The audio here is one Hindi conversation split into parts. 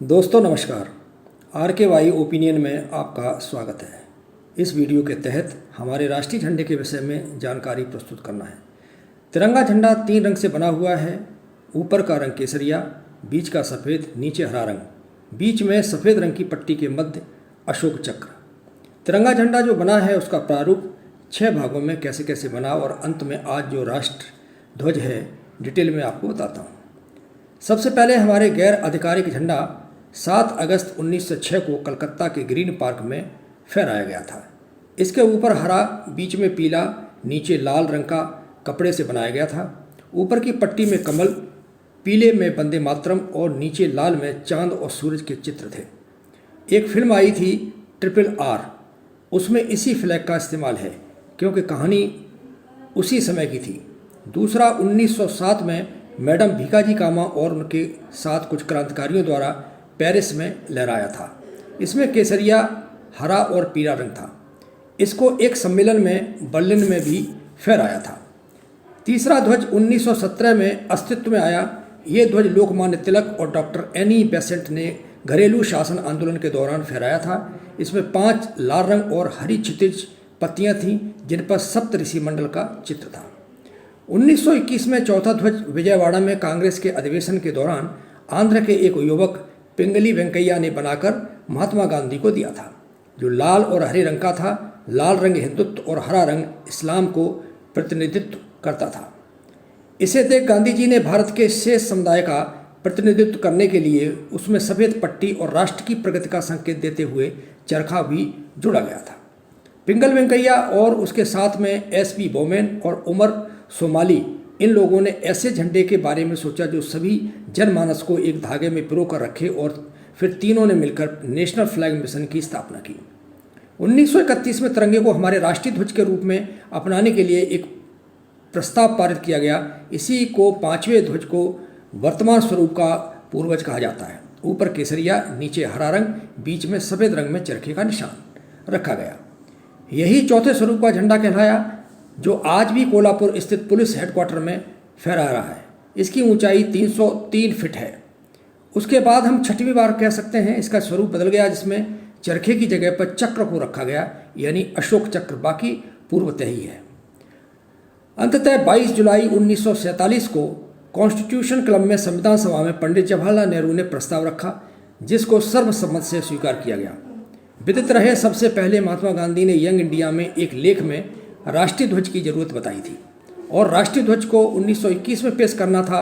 दोस्तों नमस्कार। RKY ओपिनियन में आपका स्वागत है। इस वीडियो के तहत हमारे राष्ट्रीय झंडे के विषय में जानकारी प्रस्तुत करना है। तिरंगा झंडा 3 रंग से बना हुआ है। ऊपर का रंग केसरिया, बीच का सफ़ेद, नीचे हरा रंग, बीच में सफ़ेद रंग की पट्टी के मध्य अशोक चक्र। तिरंगा झंडा जो बना है उसका प्रारूप 6 भागों में कैसे कैसे बना और अंत में आज जो राष्ट्र ध्वज है डिटेल में आपको बताता हूँ। सबसे पहले हमारे गैर आधिकारिक झंडा 7 अगस्त 1906 को कलकत्ता के ग्रीन पार्क में फहराया गया था। इसके ऊपर हरा, बीच में पीला, नीचे लाल रंग का कपड़े से बनाया गया था। ऊपर की पट्टी में कमल, पीले में वंदे मातरम और नीचे लाल में चांद और सूरज के चित्र थे। एक फिल्म आई थी RRR, उसमें इसी फ्लैग का इस्तेमाल है क्योंकि कहानी उसी समय की थी। दूसरा 1907 में मैडम भीकाजी कामा और उनके साथ कुछ क्रांतिकारियों द्वारा पेरिस में लहराया था। इसमें केसरिया, हरा और पीला रंग था। इसको एक सम्मेलन में बर्लिन में भी फहराया था। तीसरा ध्वज 1917 में अस्तित्व में आया। ये ध्वज लोकमान्य तिलक और डॉक्टर एनी बेसेंट ने घरेलू शासन आंदोलन के दौरान फहराया था। इसमें 5 लाल रंग और हरी क्षितिज पत्तियां थीं जिन पर सप्तऋषि मंडल का चित्र था। 1921 में चौथा ध्वज विजयवाड़ा में कांग्रेस के अधिवेशन के दौरान आंध्र के एक युवक पिंगली वेंकैया ने बनाकर महात्मा गांधी को दिया था, जो लाल और हरे रंग का था। लाल रंग हिंदुत्व और हरा रंग इस्लाम को प्रतिनिधित्व करता था। इसे देख गांधी जी ने भारत के शेष समुदाय का प्रतिनिधित्व करने के लिए उसमें सफ़ेद पट्टी और राष्ट्र की प्रगति का संकेत देते हुए चरखा भी जोड़ा गया था। पिंगल वेंकैया और उसके साथ में SP बोमेन और उमर सोमाली, इन लोगों ने ऐसे झंडे के बारे में सोचा जो सभी जनमानस को एक धागे में पिरो कर रखे और फिर तीनों ने मिलकर नेशनल फ्लैग मिशन की स्थापना की। 1931 में तिरंगे को हमारे राष्ट्रीय ध्वज के रूप में अपनाने के लिए एक प्रस्ताव पारित किया गया। इसी को 5वें ध्वज को वर्तमान स्वरूप का पूर्वज कहा जाता है। ऊपर केसरिया, नीचे हरा रंग, बीच में सफ़ेद रंग में चरखे का निशान रखा गया। यही चौथे स्वरूप का झंडा कहलाया, जो आज भी कोल्हापुर स्थित पुलिस हेडक्वार्टर में फहरा रहा है। इसकी ऊंचाई 303 फीट है। उसके बाद हम 6वीं बार कह सकते हैं इसका स्वरूप बदल गया, जिसमें चरखे की जगह पर चक्र को रखा गया, यानी अशोक चक्र। बाकी पूर्वतः ही है। अंततः 22 जुलाई 1947 को कॉन्स्टिट्यूशन क्लब में संविधान सभा में पंडित जवाहरलाल नेहरू ने प्रस्ताव रखा, जिसको सर्वसम्मत से स्वीकार किया गया। विदित रहे, सबसे पहले महात्मा गांधी ने यंग इंडिया में एक लेख में राष्ट्रीय ध्वज की जरूरत बताई थी और राष्ट्रीय ध्वज को 1921 में पेश करना था,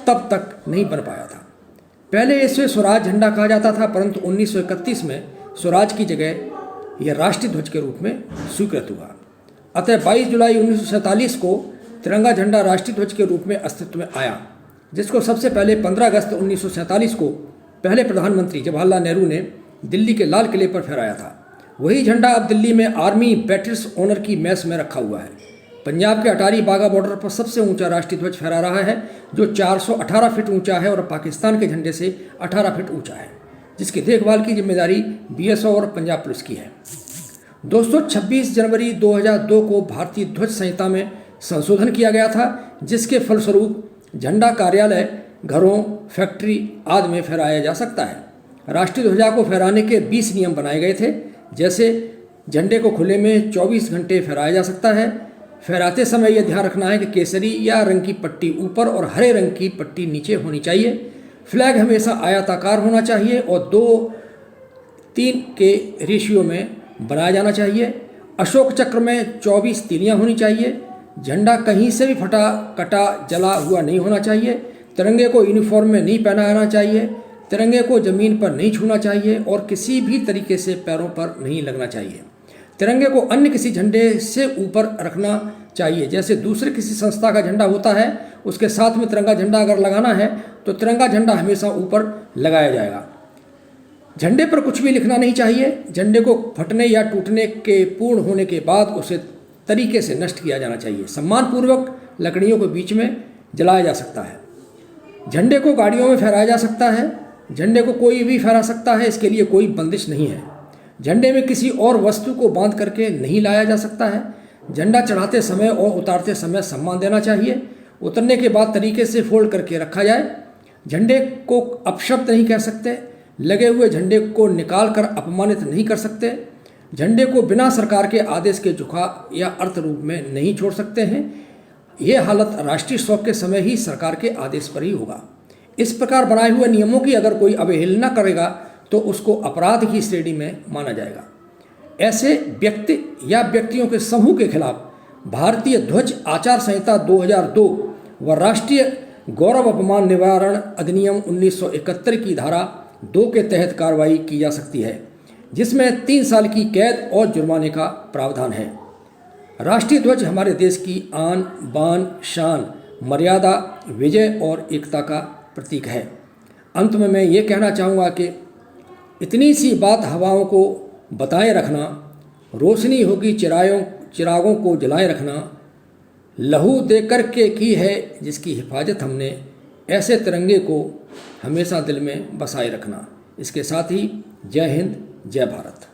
तब तक नहीं बन पाया था। पहले इसे स्वराज झंडा कहा जाता था, परंतु 1931 में स्वराज की जगह यह राष्ट्रीय ध्वज के रूप में स्वीकृत हुआ। अतः 22 जुलाई 1947 को तिरंगा झंडा राष्ट्रीय ध्वज के रूप में अस्तित्व में आया, जिसको सबसे पहले 15 अगस्त 1947 को पहले प्रधानमंत्री जवाहरलाल नेहरू ने दिल्ली के लाल किले पर फहराया था। वही झंडा अब दिल्ली में आर्मी बैटल्स ऑनर की मैस में रखा हुआ है। पंजाब के अटारी बाघा बॉर्डर पर सबसे ऊंचा राष्ट्रीय ध्वज फहरा रहा है, जो 418 फीट ऊंचा है और पाकिस्तान के झंडे से 18 फीट ऊंचा है, जिसकी देखभाल की जिम्मेदारी BSO और पंजाब पुलिस की है। दोस्तों, 26 जनवरी 2002 को भारतीय ध्वज संहिता में संशोधन किया गया था, जिसके फलस्वरूप झंडा कार्यालय, घरों, फैक्ट्री आदि में फहराया जा सकता है। राष्ट्रीय ध्वजा को फहराने के 20 नियम बनाए गए थे, जैसे झंडे को खुले में 24 घंटे फहराया जा सकता है। फहराते समय यह ध्यान रखना है कि केसरी या रंग की पट्टी ऊपर और हरे रंग की पट्टी नीचे होनी चाहिए। फ्लैग हमेशा आयताकार होना चाहिए और 2:3 के रेशियो में बनाया जाना चाहिए। अशोक चक्र में 24 तीलियाँ होनी चाहिए। झंडा कहीं से भी फटा, कटा, जला हुआ नहीं होना चाहिए। तिरंगे को यूनिफॉर्म में नहीं पहनाना चाहिए। तिरंगे को ज़मीन पर नहीं छूना चाहिए और किसी भी तरीके से पैरों पर नहीं लगना चाहिए। तिरंगे को अन्य किसी झंडे से ऊपर रखना चाहिए। जैसे दूसरे किसी संस्था का झंडा होता है, उसके साथ में तिरंगा झंडा अगर लगाना है तो तिरंगा झंडा हमेशा ऊपर लगाया जाएगा। झंडे पर कुछ भी लिखना नहीं चाहिए। झंडे को फटने या टूटने के पूर्ण होने के बाद उसे तरीके से नष्ट किया जाना चाहिए। सम्मानपूर्वक लकड़ियों के बीच में जलाया जा सकता है। झंडे को गाड़ियों में फहराया जा सकता है। झंडे को कोई भी फहरा सकता है, इसके लिए कोई बंदिश नहीं है। झंडे में किसी और वस्तु को बांध करके नहीं लाया जा सकता है। झंडा चढ़ाते समय और उतारते समय सम्मान देना चाहिए। उतरने के बाद तरीके से फोल्ड करके रखा जाए। झंडे को अपशब्द नहीं कह सकते, लगे हुए झंडे को निकाल कर अपमानित नहीं कर सकते, झंडे को बिना सरकार के आदेश के झुका या अर्थ रूप में नहीं छोड़ सकते हैं। ये हालत राष्ट्रीय शोक के समय ही सरकार के आदेश पर ही होगा। इस प्रकार बनाए हुए नियमों की अगर कोई अवहेलना करेगा तो उसको अपराध की श्रेणी में माना जाएगा। ऐसे व्यक्ति या व्यक्तियों के समूह के खिलाफ भारतीय ध्वज आचार संहिता 2002 व राष्ट्रीय गौरव अपमान निवारण अधिनियम 1971 की धारा 2 के तहत कार्रवाई की जा सकती है, जिसमें 3 साल की कैद और जुर्माने का प्रावधान है। राष्ट्रीय ध्वज हमारे देश की आन बान शान, मर्यादा, विजय और एकता का प्रतीक है। अंत में मैं ये कहना चाहूँगा कि इतनी सी बात हवाओं को बताए रखना, रोशनी होगी चिरागों को जलाए रखना, लहू दे कर के की है जिसकी हिफाजत हमने, ऐसे तिरंगे को हमेशा दिल में बसाए रखना। इसके साथ ही जय हिंद, जय भारत।